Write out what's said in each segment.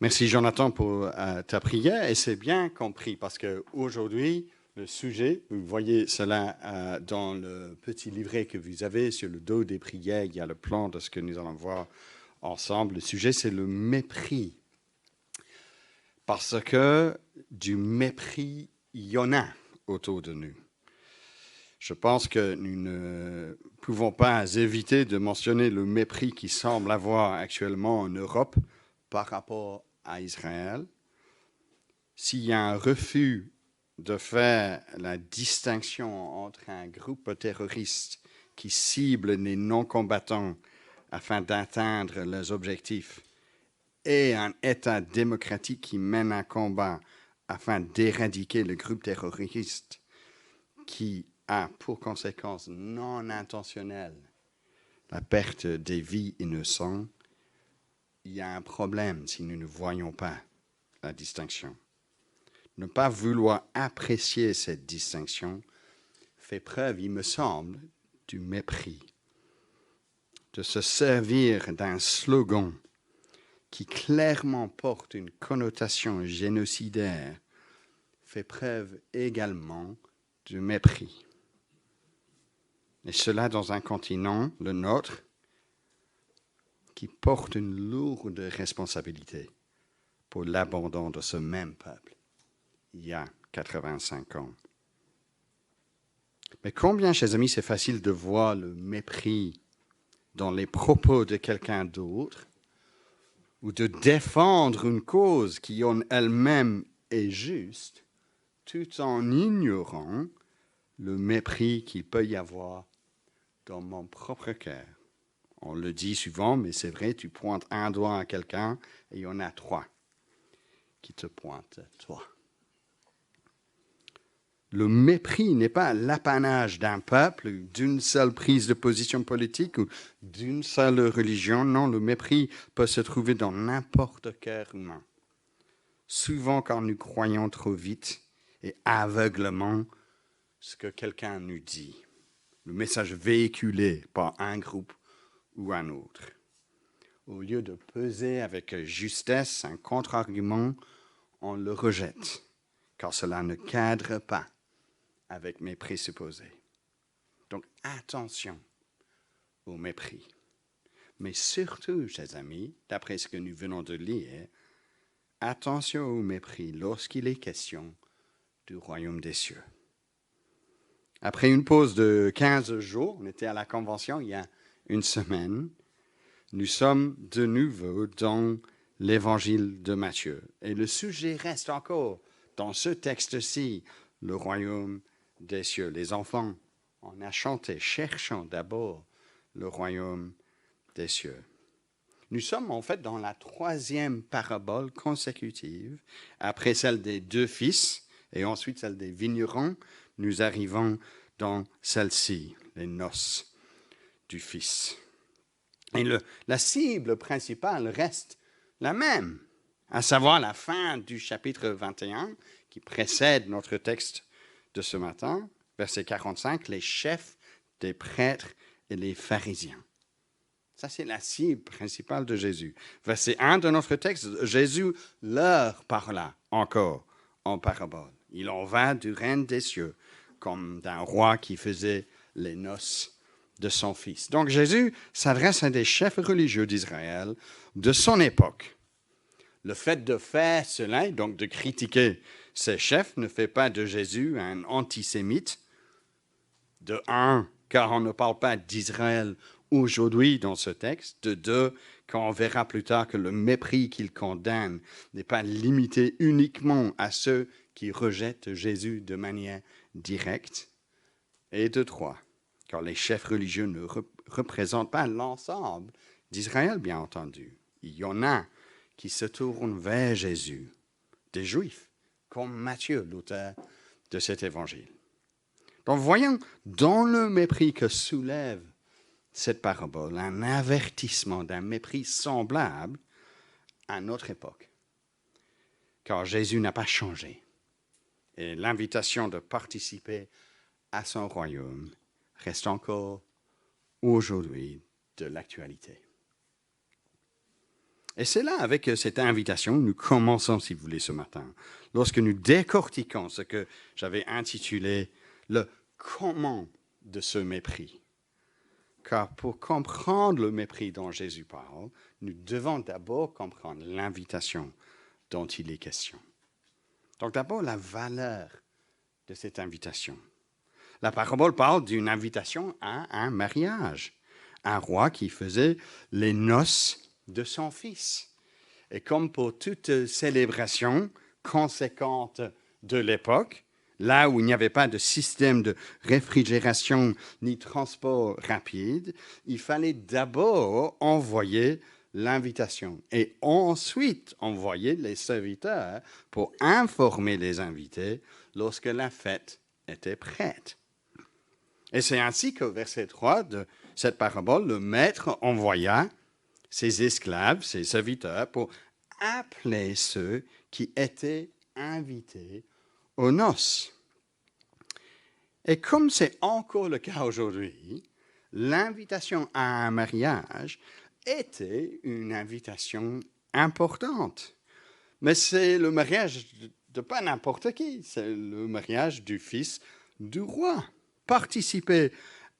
Merci Jonathan pour ta prière et c'est bien compris parce qu'aujourd'hui, le sujet, vous voyez cela dans le petit livret que vous avez sur le dos des prières, il y a le plan de ce que nous allons voir ensemble. Le sujet, c'est le mépris. Parce que du mépris, il y en a autour de nous. Je pense que nous ne pouvons pas éviter de mentionner le mépris qui semble avoir actuellement en Europe par rapport à Israël. S'il y a un refus de faire la distinction entre un groupe terroriste qui cible les non-combattants afin d'atteindre leurs objectifs et un État démocratique qui mène un combat afin d'éradiquer le groupe terroriste qui a pour conséquence non intentionnelle la perte des vies innocentes, il y a un problème si nous ne voyons pas la distinction. Ne pas vouloir apprécier cette distinction fait preuve, il me semble, du mépris. De se servir d'un slogan qui clairement porte une connotation génocidaire fait preuve également de mépris. Et cela dans un continent, le nôtre, qui porte une lourde responsabilité pour l'abandon de ce même peuple il y a 85 ans. Mais combien, chers amis, c'est facile de voir le mépris dans les propos de quelqu'un d'autre ou de défendre une cause qui en elle-même est juste, tout en ignorant le mépris qu'il peut y avoir dans mon propre cœur. On le dit souvent, mais c'est vrai, tu pointes un doigt à quelqu'un et il y en a 3 qui te pointent, toi. Le mépris n'est pas l'apanage d'un peuple, d'une seule prise de position politique ou d'une seule religion. Non, le mépris peut se trouver dans n'importe quel humain. Souvent quand nous croyons trop vite et aveuglement ce que quelqu'un nous dit, le message véhiculé par un groupe ou un autre. Au lieu de peser avec justesse un contre-argument, on le rejette, car cela ne cadre pas avec mes présupposés. Donc, attention au mépris. Mais surtout, chers amis, d'après ce que nous venons de lire, attention au mépris lorsqu'il est question du royaume des cieux. Après une pause de 15 jours, on était à la convention il y a une semaine, nous sommes de nouveau dans l'évangile de Matthieu. Et le sujet reste encore dans ce texte-ci, le royaume des cieux. Les enfants, on a chanté, cherchant d'abord le royaume des cieux. Nous sommes en fait dans la 3e parabole consécutive, après celle des 2 fils et ensuite celle des vignerons. Nous arrivons dans celle-ci, les noces du fils. Et la cible principale reste la même, à savoir la fin du chapitre 21 qui précède notre texte de ce matin, verset 45, les chefs des prêtres et les pharisiens. Ça, c'est la cible principale de Jésus. Verset 1 de notre texte, Jésus leur parla encore en parabole. Il en va du règne des cieux, comme d'un roi qui faisait les noces de son fils. Donc Jésus s'adresse à des chefs religieux d'Israël de son époque. Le fait de faire cela, donc de critiquer ces chefs, ne fait pas de Jésus un antisémite. De 1, car on ne parle pas d'Israël aujourd'hui dans ce texte. De 2, quand on verra plus tard que le mépris qu'il condamne n'est pas limité uniquement à ceux qui rejettent Jésus de manière directe. Et de 3, car les chefs religieux ne représentent pas l'ensemble d'Israël, bien entendu. Il y en a qui se tournent vers Jésus, des Juifs, comme Matthieu, l'auteur de cet évangile. Donc voyons dans le mépris que soulève cette parabole un avertissement d'un mépris semblable à notre époque. Car Jésus n'a pas changé. Et l'invitation de participer à son royaume reste encore aujourd'hui de l'actualité. Et c'est là, avec cette invitation, nous commençons, si vous voulez, ce matin, lorsque nous décortiquons ce que j'avais intitulé le comment de ce mépris. Car pour comprendre le mépris dont Jésus parle, nous devons d'abord comprendre l'invitation dont il est question. Donc d'abord, la valeur de cette invitation. La parabole parle d'une invitation à un mariage. Un roi qui faisait les noces de son fils. Et comme pour toute célébration conséquente de l'époque, là où il n'y avait pas de système de réfrigération ni transport rapide, il fallait d'abord envoyer l'invitation et ensuite envoyer les serviteurs pour informer les invités lorsque la fête était prête. Et c'est ainsi qu'au verset 3 de cette parabole, le maître envoya ses esclaves, ses serviteurs, pour appeler ceux qui étaient invités aux noces. Et comme c'est encore le cas aujourd'hui, l'invitation à un mariage était une invitation importante. Mais c'est le mariage de pas n'importe qui, c'est le mariage du fils du roi. Participer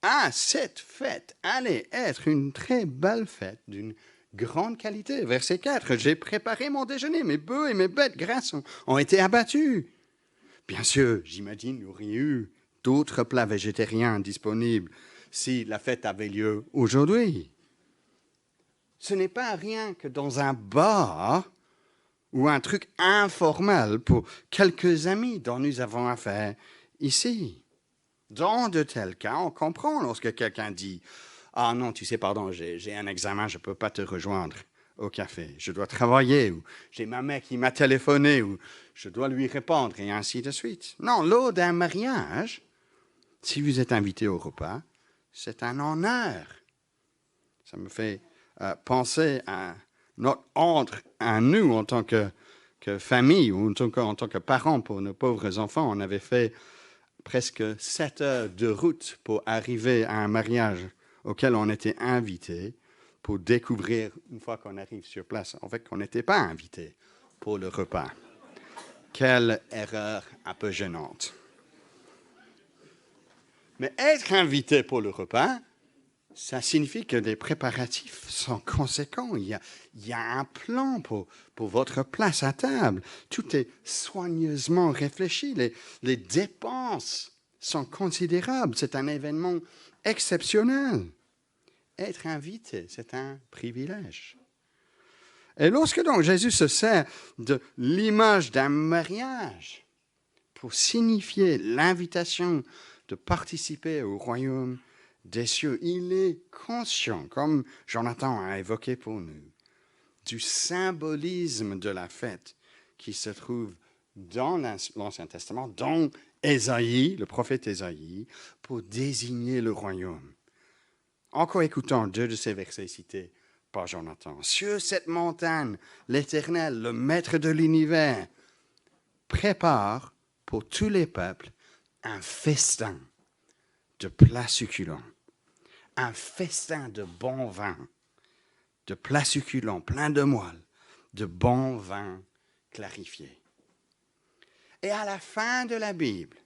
à cette fête allait être une très belle fête d'une grande qualité. Verset 4, j'ai préparé mon déjeuner, mes bœufs et mes bêtes grasses ont été abattus. Bien sûr, j'imagine qu'il y aurait eu d'autres plats végétariens disponibles si la fête avait lieu aujourd'hui. Ce n'est pas rien que dans un bar ou un truc informel pour quelques amis dont nous avons affaire ici. Dans de tels cas, on comprend lorsque quelqu'un dit « Ah non, tu sais, pardon, j'ai un examen, je ne peux pas te rejoindre au café, je dois travailler, ou j'ai ma mère qui m'a téléphoné, ou je dois lui répondre, et ainsi de suite. » Non, lors d'un mariage, si vous êtes invité au repas, c'est un honneur. Ça me fait penser à notre honte à nous en tant que famille, ou en tant que parents pour nos pauvres enfants. On avait fait presque 7 heures de route pour arriver à un mariage auquel on était invité pour découvrir, une fois qu'on arrive sur place, en fait, qu'on n'était pas invité pour le repas. Quelle erreur un peu gênante. Mais être invité pour le repas, ça signifie que les préparatifs sont conséquents. Il y a un plan pour votre place à table. Tout est soigneusement réfléchi. Les dépenses sont considérables. C'est un événement exceptionnel. Être invité, c'est un privilège. Et lorsque donc Jésus se sert de l'image d'un mariage pour signifier l'invitation de participer au royaume des cieux, il est conscient, comme Jonathan a évoqué pour nous, du symbolisme de la fête qui se trouve dans l'Ancien Testament, dans Ésaïe, le prophète Ésaïe, pour désigner le royaume. Encore écoutons 2 de ces versets cités par Jonathan. « Sur cette montagne, l'Éternel, le maître de l'univers, prépare pour tous les peuples un festin de plats succulents, un festin de bon vin, de plats succulents, plein de moelle, de bon vin clarifié. » Et à la fin de la Bible,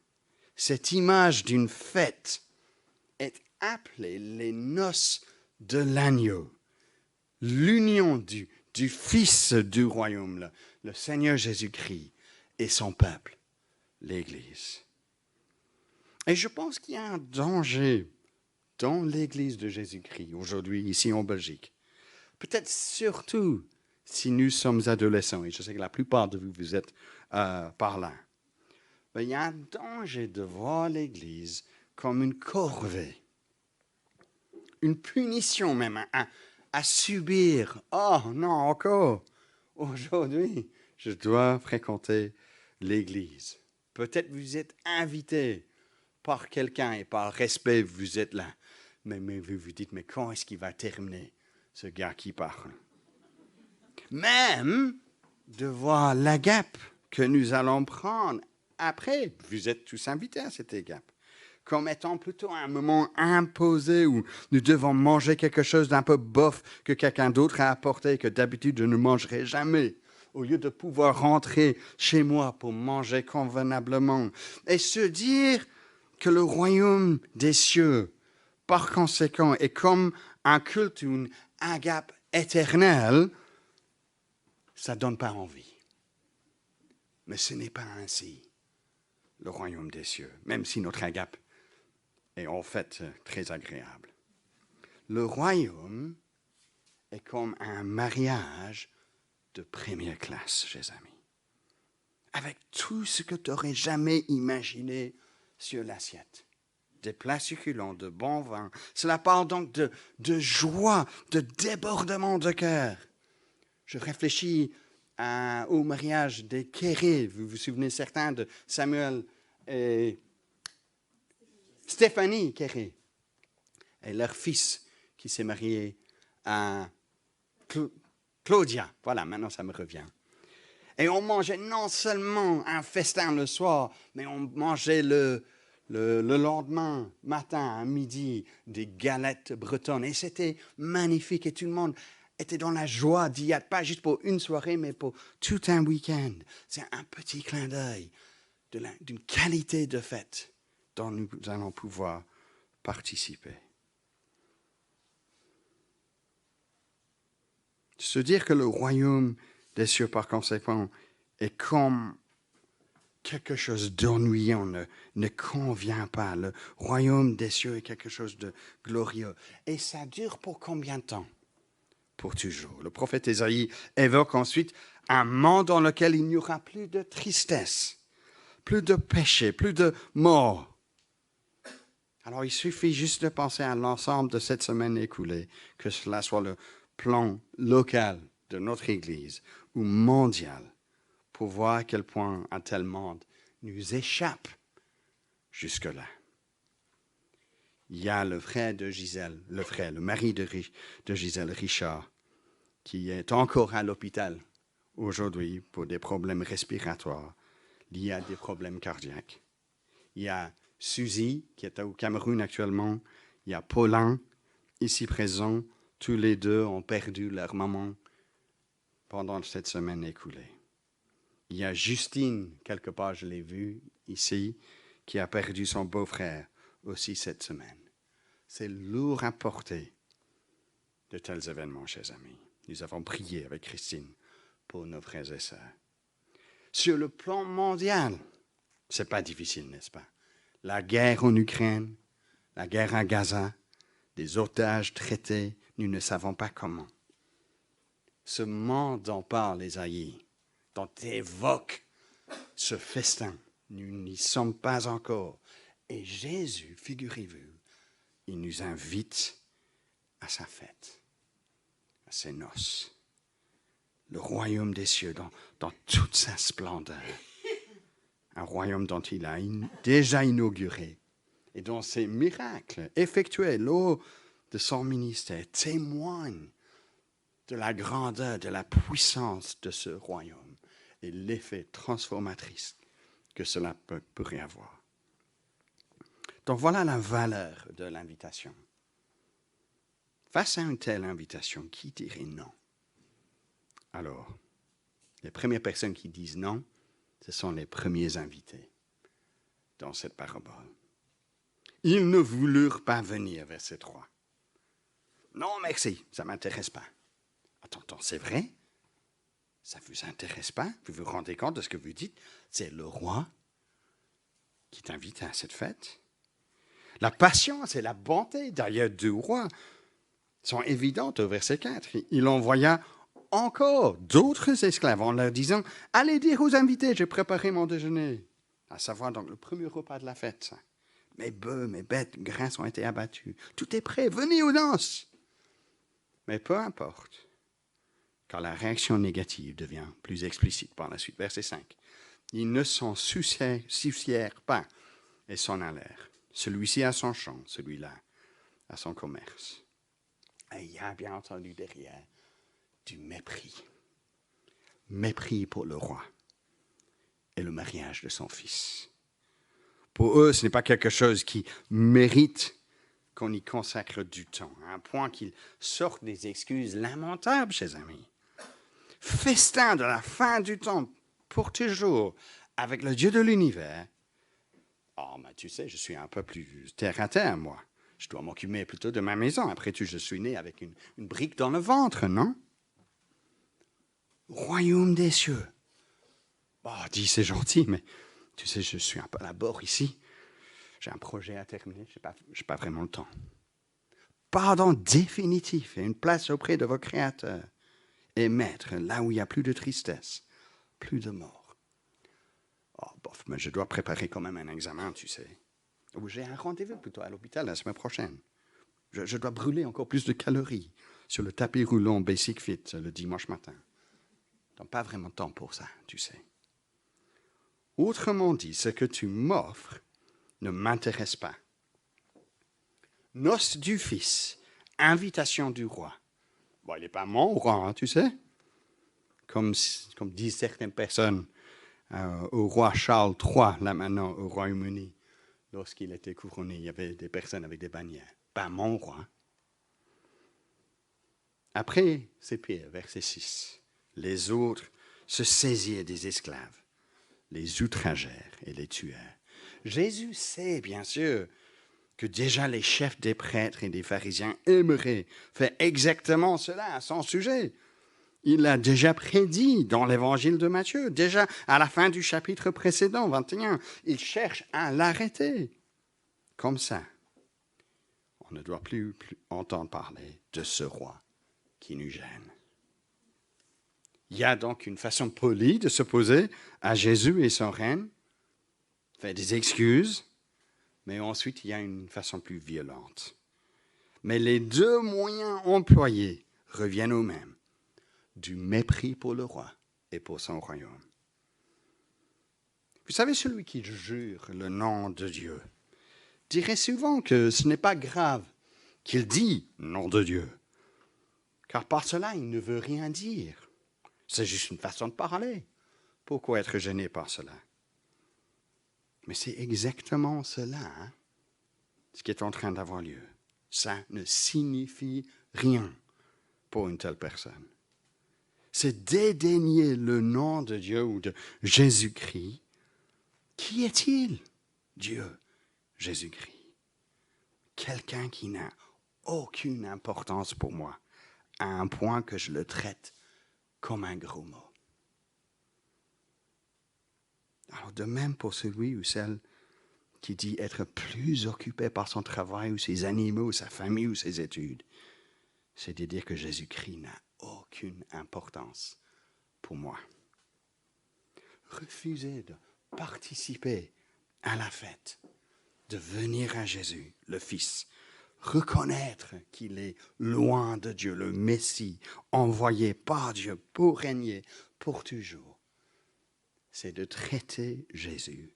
cette image d'une fête est appelée les noces de l'agneau, l'union du Fils du royaume, le Seigneur Jésus-Christ et son peuple, l'Église. Et je pense qu'il y a un danger dans l'Église de Jésus-Christ aujourd'hui, ici en Belgique. Peut-être surtout si nous sommes adolescents, et je sais que la plupart de vous, vous êtes par là. Mais il y a un danger de voir l'Église comme une corvée, une punition même, à subir. Oh non, encore, aujourd'hui, je dois fréquenter l'Église. Peut-être vous êtes invité par quelqu'un et par respect, vous êtes là. Mais vous vous dites, mais quand est-ce qu'il va terminer, ce gars qui parle? Même de voir l'agape que nous allons prendre après. Vous êtes tous invités à cette agape. comme étant plutôt un moment imposé où nous devons manger quelque chose d'un peu bof que quelqu'un d'autre a apporté et que d'habitude je ne mangerai jamais, au lieu de pouvoir rentrer chez moi pour manger convenablement. Et se dire que le royaume des cieux, par conséquent, est comme un culte ou une agape éternelle, ça ne donne pas envie. Mais ce n'est pas ainsi, le royaume des cieux, même si notre agape est en fait très agréable. Le royaume est comme un mariage de première classe, chers amis, avec tout ce que tu n'aurais jamais imaginé sur l'assiette. Des plats succulents, de bons vins. Cela parle donc de joie, de débordement de cœur. Je réfléchis au mariage des Kéré. Vous vous souvenez certains de Samuel et Stéphanie Kéré et leur fils qui s'est marié à Claudia. Voilà, maintenant ça me revient. Et on mangeait non seulement un festin le soir, mais on mangeait le lendemain matin, à midi, des galettes bretonnes. Et c'était magnifique et tout le monde était dans la joie d'y être, pas juste pour une soirée, mais pour tout un week-end. C'est un petit clin d'œil d'une qualité de fête dont nous allons pouvoir participer. Se dire que le royaume des cieux, par conséquent, est comme quelque chose d'ennuyant, ne convient pas. Le royaume des cieux est quelque chose de glorieux. Et ça dure pour combien de temps? Pour toujours. Le prophète Ésaïe évoque ensuite un monde dans lequel il n'y aura plus de tristesse, plus de péché, plus de mort. Alors il suffit juste de penser à l'ensemble de cette semaine écoulée, que cela soit le plan local de notre Église ou mondial, pour voir à quel point un tel monde nous échappe jusque-là. Il y a le frère de Gisèle, le mari de Gisèle, Richard, qui est encore à l'hôpital aujourd'hui pour des problèmes respiratoires liés à des problèmes cardiaques. Il y a Suzy, qui est au Cameroun actuellement. Il y a Paulin, ici présent. Tous les deux ont perdu leur maman pendant cette semaine écoulée. Il y a Justine, quelque part, je l'ai vue ici, qui a perdu son beau-frère aussi cette semaine. C'est lourd à porter de tels événements, chers amis. Nous avons prié avec Christine pour nos frères et sœurs. Sur le plan mondial, c'est pas difficile, n'est-ce pas? La guerre en Ukraine, la guerre à Gaza, des otages traités, nous ne savons pas comment. Ce monde dont parle Ésaïe, dont évoque ce festin, nous n'y sommes pas encore. Et Jésus, figurez-vous, il nous invite à sa fête, à ses noces. Le royaume des cieux dans toute sa splendeur. Un royaume dont il a déjà inauguré et dont ses miracles effectués lors de son ministère témoignent de la grandeur, de la puissance de ce royaume et l'effet transformatrice que cela pourrait avoir. Donc voilà la valeur de l'invitation. Face à une telle invitation, qui dirait non? Alors, les premières personnes qui disent non, ce sont les premiers invités dans cette parabole. Ils ne voulurent pas venir, verset 3. Non, merci, ça ne m'intéresse pas. Attends, c'est vrai? Ça ne vous intéresse pas? Vous vous rendez compte de ce que vous dites? C'est le roi qui t'invite à cette fête. La patience et la bonté derrière deux rois sont évidentes au verset 4. Il envoya encore d'autres esclaves en leur disant « Allez dire aux invités, j'ai préparé mon déjeuner. » À savoir donc le premier repas de la fête. Mes bœufs, mes bêtes grasses ont été abattus. Tout est prêt, venez aux noces. Mais peu importe, car la réaction négative devient plus explicite par la suite. Verset 5. Ils ne s'en soucièrent pas et s'en allèrent. Celui-ci a son champ, celui-là a son commerce. Et il y a bien entendu derrière du mépris. Mépris pour le roi et le mariage de son fils. Pour eux, ce n'est pas quelque chose qui mérite qu'on y consacre du temps, à un point qu'ils sortent des excuses lamentables, chers amis. Festin de la fin du temps, pour toujours, avec le Dieu de l'univers. Oh, mais tu sais, je suis un peu plus terre à terre, moi. Je dois m'occuper plutôt de ma maison. Après tout, je suis né avec une brique dans le ventre, non? Royaume des cieux. Oh, dis, c'est gentil, mais tu sais, je suis un peu à la bord ici. J'ai un projet à terminer, je n'ai pas vraiment le temps. Pardon définitif et une place auprès de vos créateurs. Et maître, là où il n'y a plus de tristesse, plus de mort. Oh, bof, mais je dois préparer quand même un examen, tu sais. Ou j'ai un rendez-vous plutôt à l'hôpital la semaine prochaine. Je dois brûler encore plus de calories sur le tapis roulant Basic Fit le dimanche matin. Donc pas vraiment de temps pour ça, tu sais. Autrement dit, ce que tu m'offres ne m'intéresse pas. Noces du Fils, invitation du roi. Bon, il n'est pas mon roi, hein, tu sais. Comme disent certaines personnes au roi Charles III, là maintenant au Royaume-Uni, lorsqu'il était couronné, il y avait des personnes avec des bannières. Pas mon roi. Après, c'est pire, verset 6. Les autres se saisirent des esclaves, les outragèrent et les tuèrent. Jésus sait, bien sûr, que déjà les chefs des prêtres et des pharisiens aimeraient faire exactement cela à son sujet. Il l'a déjà prédit dans l'évangile de Matthieu, déjà à la fin du chapitre précédent, 21. Il cherche à l'arrêter. Comme ça, on ne doit plus entendre parler de ce roi qui nous gêne. Il y a donc une façon polie de s'opposer à Jésus et son règne, faire des excuses, mais ensuite il y a une façon plus violente. Mais les deux moyens employés reviennent au même, du mépris pour le roi et pour son royaume. Vous savez, celui qui jure le nom de Dieu dirait souvent que ce n'est pas grave qu'il dit « nom de Dieu », car par cela, il ne veut rien dire. C'est juste une façon de parler. Pourquoi être gêné par cela? Mais c'est exactement cela, hein, ce qui est en train d'avoir lieu. Ça ne signifie rien pour une telle personne. C'est dédaigner le nom de Dieu ou de Jésus-Christ. Qui est-il? Dieu, Jésus-Christ. Quelqu'un qui n'a aucune importance pour moi, à un point que je le traite comme un gros mot. Alors de même pour celui ou celle qui dit être plus occupé par son travail ou ses animaux, sa famille ou ses études, c'est de dire que Jésus-Christ n'a aucune importance pour moi. Refuser de participer à la fête, de venir à Jésus, le Fils, reconnaître qu'il est loin de Dieu, le Messie, envoyé par Dieu pour régner pour toujours, c'est de traiter Jésus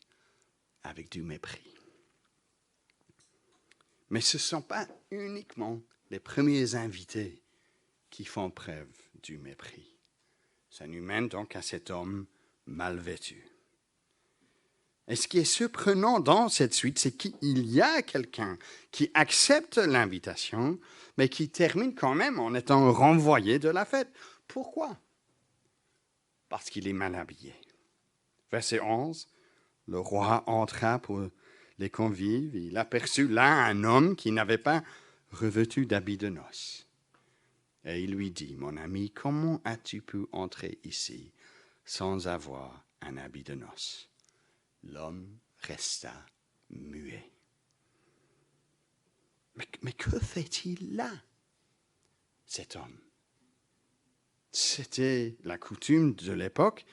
avec du mépris. Mais ce ne sont pas uniquement les premiers invités qui font preuve du mépris. Ça nous mène donc à cet homme mal vêtu. Et ce qui est surprenant dans cette suite, c'est qu'il y a quelqu'un qui accepte l'invitation, mais qui termine quand même en étant renvoyé de la fête. Pourquoi? Parce qu'il est mal habillé. Verset 11, le roi entra pour les convives. Il aperçut là un homme qui n'avait pas revêtu d'habit de noces. Et il lui dit, « Mon ami, comment as-tu pu entrer ici sans avoir un habit de noces ?» L'homme resta muet. Mais que fait-il là, cet homme? C'était la coutume de l'époque,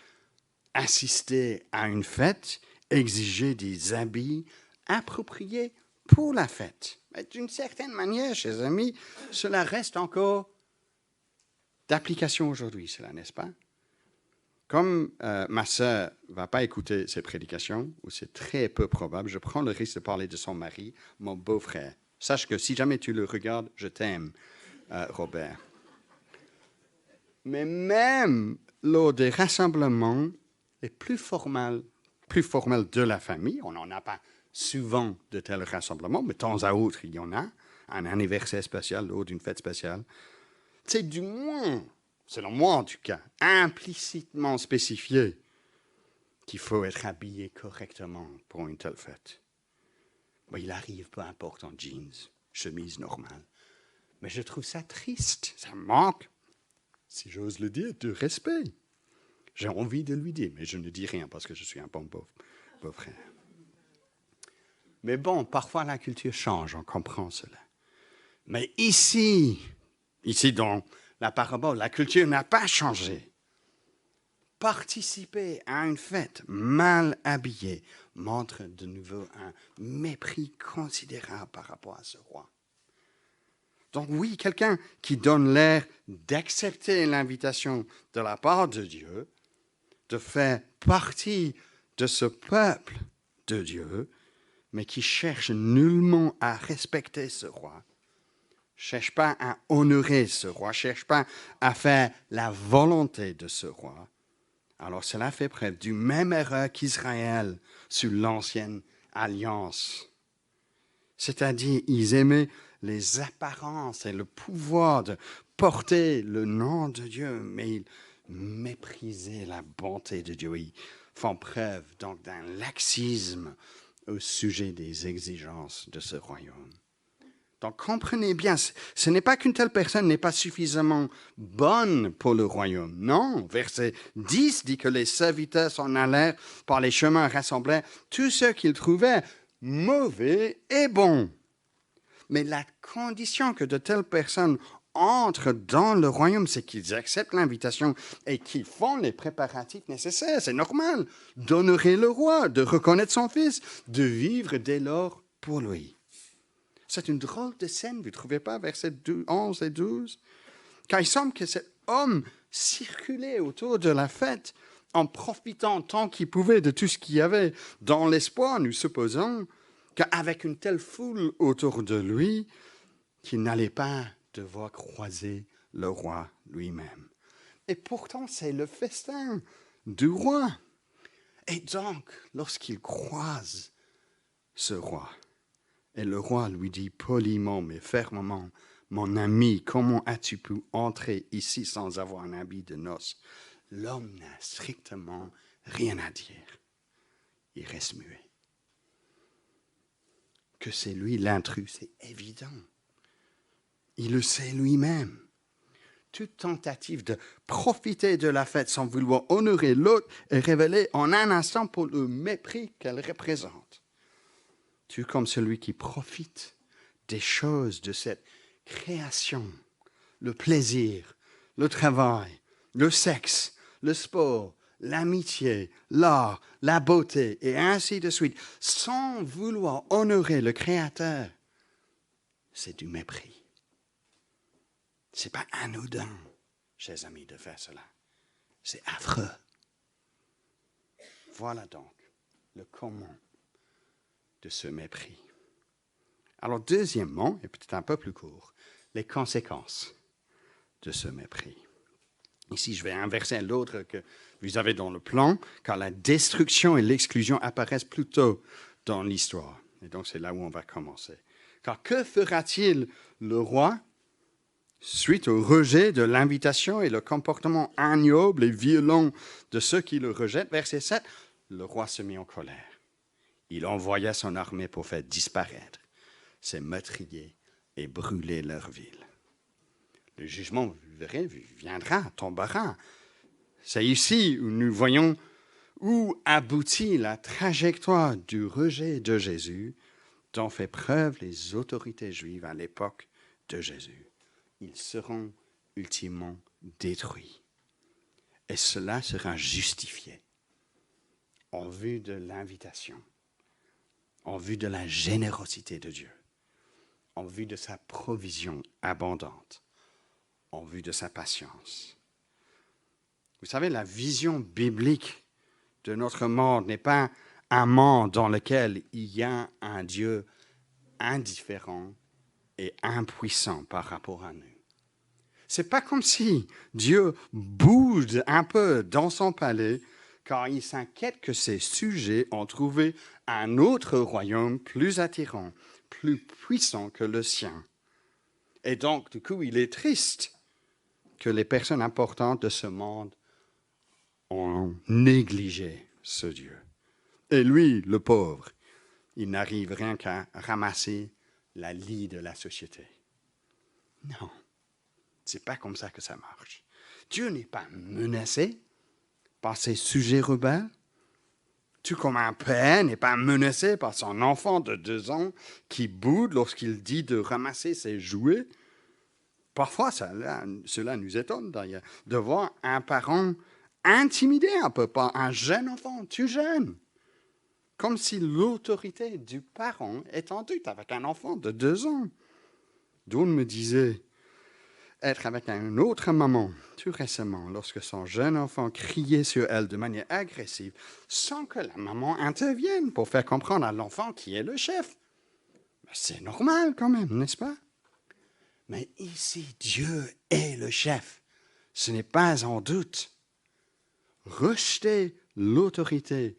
assister à une fête, exiger des habits appropriés pour la fête. Mais d'une certaine manière, chers amis, cela reste encore d'application aujourd'hui, cela, n'est-ce pas? Comme ma sœur ne va pas écouter ces prédications, ou c'est très peu probable, je prends le risque de parler de son mari, mon beau-frère. Sache que si jamais tu le regardes, je t'aime, Robert. Mais même lors des rassemblements les plus formels de la famille, on n'en a pas souvent de tels rassemblements, mais de temps à autre, il y en a, un anniversaire spécial lors d'une fête spéciale. C'est du moins, selon moi en tout cas, implicitement spécifié qu'il faut être habillé correctement pour une telle fête. Bon, il arrive, peu importe, en jeans, chemise normale. Mais je trouve ça triste, ça manque, si j'ose le dire, de respect. J'ai envie de lui dire, mais je ne dis rien parce que je suis un bon beau-frère. Mais bon, parfois la culture change, on comprend cela. Mais ici dans la parabole, la culture n'a pas changé. Participer à une fête mal habillée montre de nouveau un mépris considérable par rapport à ce roi. Donc oui, quelqu'un qui donne l'air d'accepter l'invitation de la part de Dieu, de faire partie de ce peuple de Dieu, mais qui cherche nullement à respecter ce roi, cherche pas à honorer ce roi, cherche pas à faire la volonté de ce roi, alors cela fait preuve du même erreur qu'Israël sous l'ancienne alliance. C'est-à-dire, ils aimaient les apparences et le pouvoir de porter le nom de Dieu, mais ils méprisaient la bonté de Dieu. Ils font preuve donc d'un laxisme au sujet des exigences de ce royaume. Donc comprenez bien, ce n'est pas qu'une telle personne n'est pas suffisamment bonne pour le royaume. Non, verset 10 dit que les serviteurs s'en allèrent par les chemins rassemblés, tous ceux qu'ils trouvaient mauvais et bons. Mais la condition que de telles personnes entrent dans le royaume, c'est qu'ils acceptent l'invitation et qu'ils font les préparatifs nécessaires. C'est normal d'honorer le roi, de reconnaître son fils, de vivre dès lors pour lui. C'est une drôle de scène, vous ne trouvez pas, versets 11 et 12? Car il semble que cet homme circulait autour de la fête en profitant tant qu'il pouvait de tout ce qu'il y avait, dans l'espoir, nous supposons, qu'avec une telle foule autour de lui, qu'il n'allait pas devoir croiser le roi lui-même. Et pourtant, c'est le festin du roi. Et donc, lorsqu'il croise ce roi, et le roi lui dit poliment mais fermement, « Mon ami, comment as-tu pu entrer ici sans avoir un habit de noces ?» L'homme n'a strictement rien à dire. Il reste muet. Que c'est lui l'intrus, c'est évident. Il le sait lui-même. Toute tentative de profiter de la fête sans vouloir honorer l'autre est révélée en un instant pour le mépris qu'elle représente. Tu es comme celui qui profite des choses de cette création, le plaisir, le travail, le sexe, le sport, l'amitié, l'art, la beauté, et ainsi de suite, sans vouloir honorer le Créateur. C'est du mépris. Ce n'est pas anodin, chers amis, de faire cela. C'est affreux. Voilà donc le comment de ce mépris. Alors, deuxièmement, et peut-être un peu plus court, les conséquences de ce mépris. Ici, je vais inverser l'autre que vous avez dans le plan, car la destruction et l'exclusion apparaissent plus tôt dans l'histoire. Et donc, c'est là où on va commencer. Car que fera-t-il le roi suite au rejet de l'invitation et le comportement ignoble et violent de ceux qui le rejettent? Verset 7, le roi se mit en colère. Il envoya son armée pour faire disparaître ces meurtriers et brûler leur ville. Le jugement, vous verrez, viendra, tombera. C'est ici où nous voyons où aboutit la trajectoire du rejet de Jésus dont fait preuve les autorités juives à l'époque de Jésus. Ils seront ultimement détruits. Et cela sera justifié en vue de l'invitation, en vue de la générosité de Dieu, en vue de sa provision abondante, en vue de sa patience. Vous savez, la vision biblique de notre monde n'est pas un monde dans lequel il y a un Dieu indifférent et impuissant par rapport à nous. C'est pas comme si Dieu bouge un peu dans son palais car il s'inquiète que ses sujets ont trouvé un autre royaume plus attirant, plus puissant que le sien. Et donc, du coup, il est triste que les personnes importantes de ce monde ont négligé ce Dieu. Et lui, le pauvre, il n'arrive rien qu'à ramasser la lie de la société. Non, c'est pas comme ça que ça marche. Dieu n'est pas menacé par ses sujets rebelles. Tout comme un père n'est pas menacé par son enfant de 2 ans qui boude lorsqu'il dit de ramasser ses jouets. Parfois, cela nous étonne d'ailleurs, de voir un parent intimidé un peu par un jeune enfant, tout jeune. Comme si l'autorité du parent est en doute avec un enfant de 2 ans. Dawn me disait être avec une autre maman tout récemment lorsque son jeune enfant criait sur elle de manière agressive sans que la maman intervienne pour faire comprendre à l'enfant qui est le chef. Mais c'est normal quand même, n'est-ce pas? Mais ici, Dieu est le chef. Ce n'est pas en doute. Rejeter l'autorité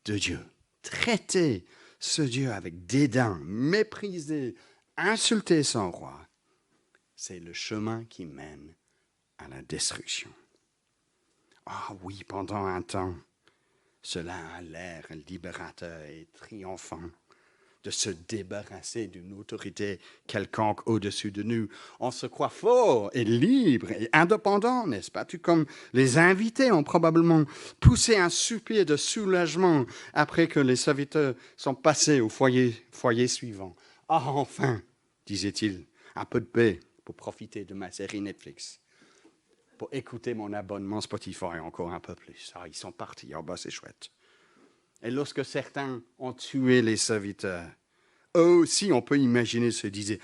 de Dieu, traiter ce Dieu avec dédain, mépriser, insulter son roi, c'est le chemin qui mène à la destruction. Ah oui, pendant un temps, cela a l'air libérateur et triomphant de se débarrasser d'une autorité quelconque au-dessus de nous. On se croit fort et libre et indépendant, n'est-ce pas? Tout comme les invités ont probablement poussé un soupir de soulagement après que les serviteurs sont passés au foyer suivant. « Ah, enfin !» disait-il, « un peu de paix pour profiter de ma série Netflix, pour écouter mon abonnement Spotify encore un peu plus. Ah, ils sont partis, oh, bah, c'est chouette. » Et lorsque certains ont tué les serviteurs, eux aussi, on peut imaginer, se disaient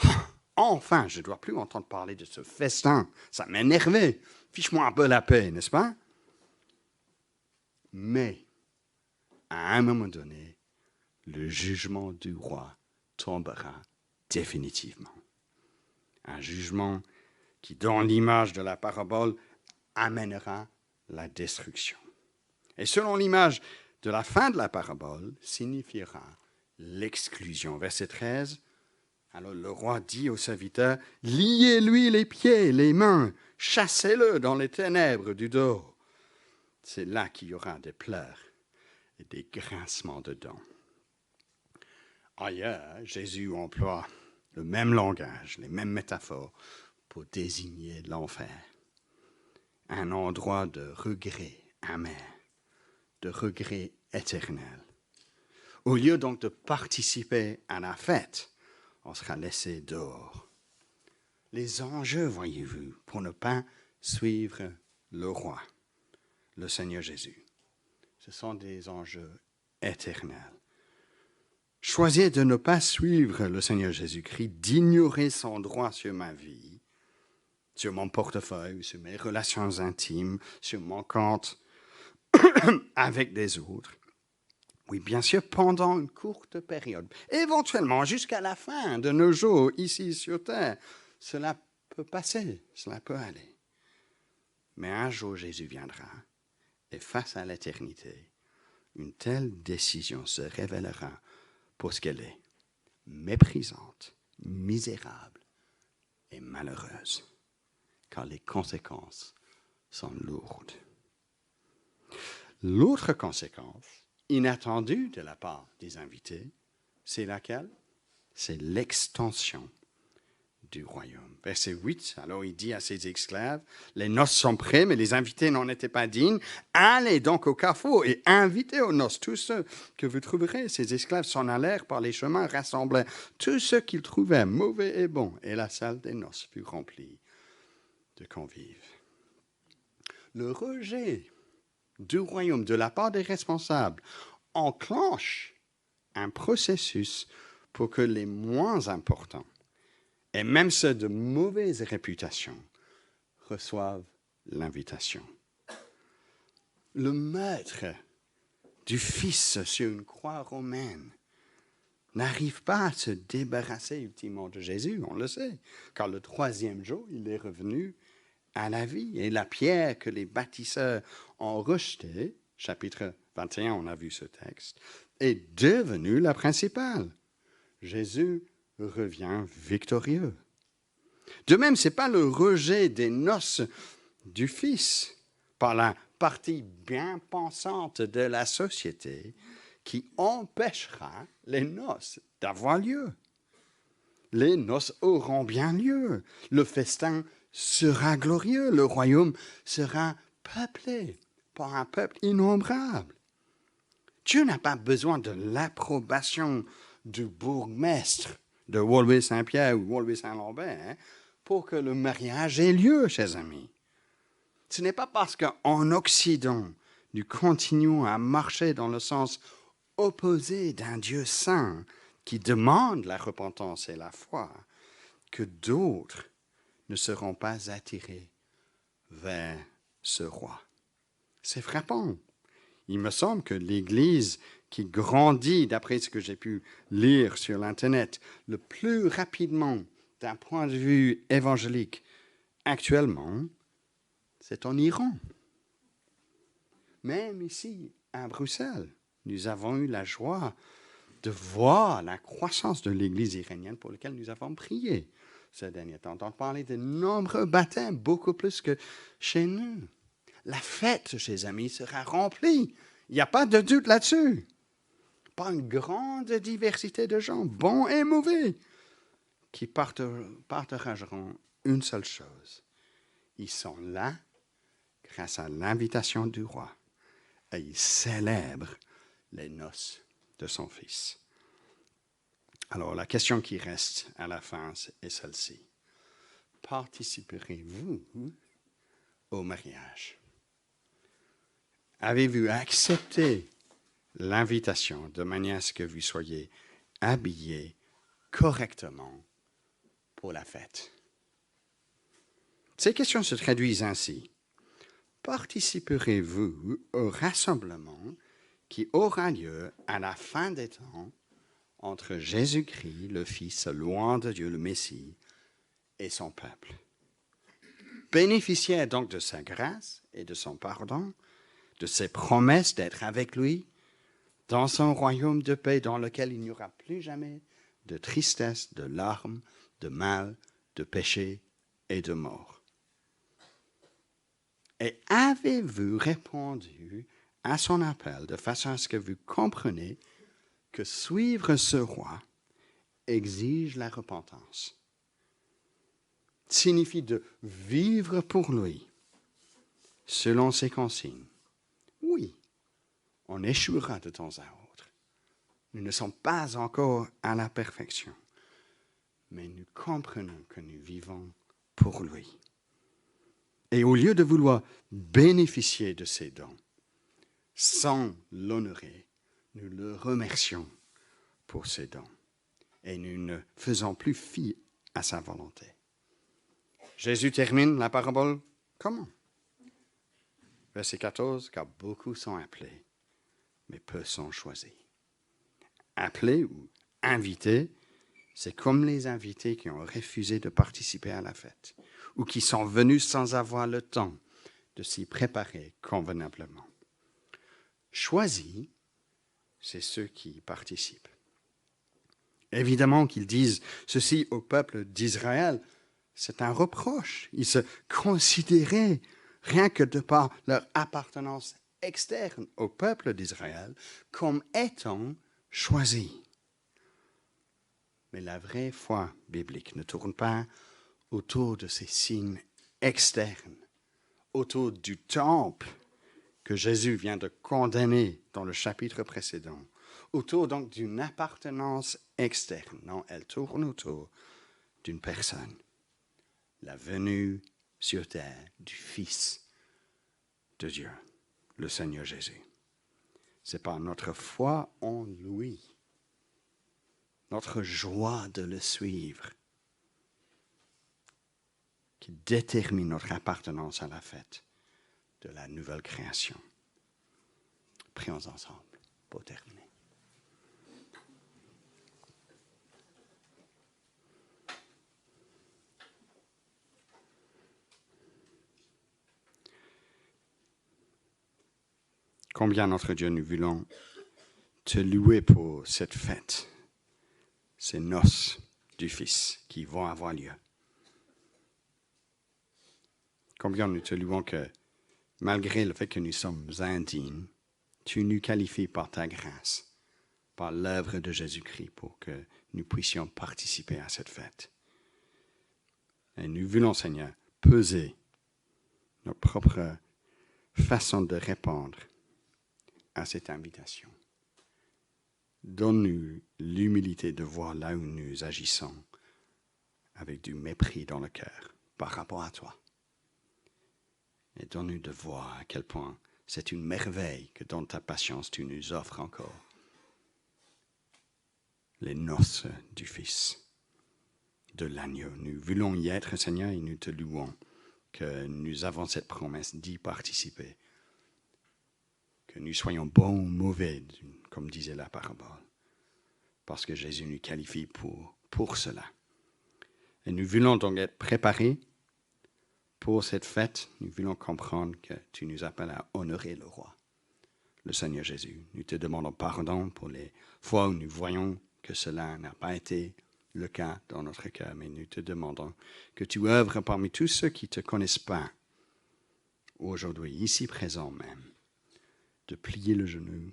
« Enfin, je ne dois plus entendre parler de ce festin, ça m'énervait, fiche-moi un peu la paix, n'est-ce pas ?» Mais, à un moment donné, le jugement du roi tombera définitivement. Un jugement qui, dans l'image de la parabole, amènera la destruction. Et selon l'image de la fin de la parabole, signifiera l'exclusion. Verset 13, alors le roi dit au serviteur, « Liez-lui les pieds, les mains, chassez-le dans les ténèbres du dehors. » C'est là qu'il y aura des pleurs et des grincements de dents. Ailleurs, Jésus emploie le même langage, les mêmes métaphores pour désigner l'enfer. Un endroit de regret amer, de regret éternel. Au lieu donc de participer à la fête, on sera laissé dehors. Les enjeux, voyez-vous, pour ne pas suivre le roi, le Seigneur Jésus, ce sont des enjeux éternels. Choisir de ne pas suivre le Seigneur Jésus-Christ, d'ignorer son droit sur ma vie, sur mon portefeuille, sur mes relations intimes, sur mon compte avec des autres. Oui, bien sûr, pendant une courte période, éventuellement jusqu'à la fin de nos jours ici sur Terre, cela peut passer, cela peut aller. Mais un jour, Jésus viendra et face à l'éternité, une telle décision se révélera pour ce qu'elle est, méprisante, misérable et malheureuse, car les conséquences sont lourdes. L'autre conséquence inattendue de la part des invités, c'est laquelle? C'est l'extension du royaume. Verset 8, alors il dit à ses esclaves, les noces sont prêtes, mais les invités n'en étaient pas dignes. Allez donc au carrefour et invitez aux noces tous ceux que vous trouverez. Ces esclaves s'en allèrent par les chemins, rassemblèrent tous ceux qu'ils trouvaient, mauvais et bons, et la salle des noces fut remplie de convives. Le rejet du royaume de la part des responsables enclenche un processus pour que les moins importants et même ceux de mauvaise réputation reçoivent l'invitation. Le meurtre du Fils sur une croix romaine n'arrive pas à se débarrasser ultimement de Jésus, on le sait, car le 3e jour, il est revenu à la vie. Et la pierre que les bâtisseurs ont rejetée, chapitre 21, on a vu ce texte, est devenue la principale. Jésus revient victorieux. De même, ce n'est pas le rejet des noces du Fils par la partie bien pensante de la société qui empêchera les noces d'avoir lieu. Les noces auront bien lieu. Le festin sera glorieux. Le royaume sera peuplé par un peuple innombrable. Dieu n'a pas besoin de l'approbation du bourgmestre de Walby-Saint-Pierre ou Walby-Saint-Lambert pour que le mariage ait lieu, chers amis. Ce n'est pas parce qu'en Occident, nous continuons à marcher dans le sens opposé d'un Dieu saint qui demande la repentance et la foi que d'autres ne seront pas attirés vers ce roi. C'est frappant. Il me semble que l'Église qui grandit, d'après ce que j'ai pu lire sur l'Internet, le plus rapidement d'un point de vue évangélique actuellement, c'est en Iran. Même ici, à Bruxelles, nous avons eu la joie de voir la croissance de l'Église iranienne pour laquelle nous avons prié ces derniers temps. On entend parler de nombreux baptêmes, beaucoup plus que chez nous. La fête, chers amis, sera remplie. Il n'y a pas de doute là-dessus. Pas une grande diversité de gens, bons et mauvais, qui partageront une seule chose. Ils sont là grâce à l'invitation du roi et ils célèbrent les noces de son fils. Alors, la question qui reste à la fin est celle-ci. Participerez-vous au mariage? Avez-vous accepté l'invitation de manière à ce que vous soyez habillés correctement pour la fête? Ces questions se traduisent ainsi. Participerez-vous au rassemblement qui aura lieu à la fin des temps entre Jésus-Christ, le Fils, loin de Dieu, le Messie, et son peuple? Bénéficiaire donc de sa grâce et de son pardon, de ses promesses d'être avec lui dans son royaume de paix dans lequel il n'y aura plus jamais de tristesse, de larmes, de mal, de péché et de mort. Et avez-vous répondu à son appel de façon à ce que vous compreniez que suivre ce roi exige la repentance, signifie de vivre pour lui selon ses consignes? Oui, on échouera de temps à autre. Nous ne sommes pas encore à la perfection, mais nous comprenons que nous vivons pour lui. Et au lieu de vouloir bénéficier de ses dons sans l'honorer, nous le remercions pour ses dons et nous ne faisons plus fi à sa volonté. Jésus termine la parabole comment? Verset 14, car beaucoup sont appelés, mais peu sont choisis. Appelés ou invités, c'est comme les invités qui ont refusé de participer à la fête ou qui sont venus sans avoir le temps de s'y préparer convenablement. Choisis, c'est ceux qui participent. Évidemment qu'ils disent ceci au peuple d'Israël, c'est un reproche. Ils se considéraient, rien que de par leur appartenance externe au peuple d'Israël, comme étant choisis. Mais la vraie foi biblique ne tourne pas autour de ces signes externes, autour du temple que Jésus vient de condamner dans le chapitre précédent, autour donc d'une appartenance externe. Non, elle tourne autour d'une personne, la venue sur terre du Fils de Dieu, le Seigneur Jésus. C'est par notre foi en lui, notre joie de le suivre, qui détermine notre appartenance à la fête de la nouvelle création. Prions ensemble pour terminer. Combien notre Dieu, nous voulons te louer pour cette fête, ces noces du Fils qui vont avoir lieu. Combien nous te louons que, malgré le fait que nous sommes indignes, tu nous qualifies par ta grâce, par l'œuvre de Jésus-Christ pour que nous puissions participer à cette fête. Et nous voulons, Seigneur, peser notre propre façon de répondre à cette invitation. Donne-nous l'humilité de voir là où nous agissons avec du mépris dans le cœur par rapport à toi. Et donne-nous de voir à quel point c'est une merveille que dans ta patience tu nous offres encore les noces du Fils, de l'agneau. Nous voulons y être, Seigneur, et nous te louons que nous avons cette promesse d'y participer. Que nous soyons bons ou mauvais, comme disait la parabole. Parce que Jésus nous qualifie pour cela. Et nous voulons donc être préparés pour cette fête. Nous voulons comprendre que tu nous appelles à honorer le roi, le Seigneur Jésus. Nous te demandons pardon pour les fois où nous voyons que cela n'a pas été le cas dans notre cœur. Mais nous te demandons que tu œuvres parmi tous ceux qui ne te connaissent pas aujourd'hui, ici présent même, de plier le genou,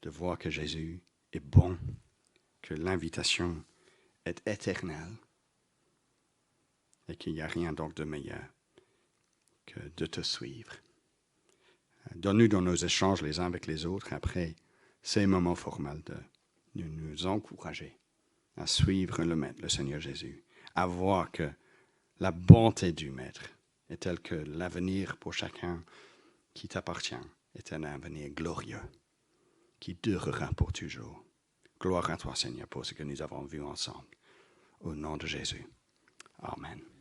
de voir que Jésus est bon, que l'invitation est éternelle et qu'il n'y a rien donc de meilleur que de te suivre. Donne-nous dans nos échanges les uns avec les autres, après ces moments formels, de nous encourager à suivre le Maître, le Seigneur Jésus, à voir que la bonté du Maître est telle que l'avenir pour chacun qui t'appartient est un avenir glorieux, qui durera pour toujours. Gloire à toi, Seigneur, pour ce que nous avons vu ensemble. Au nom de Jésus. Amen.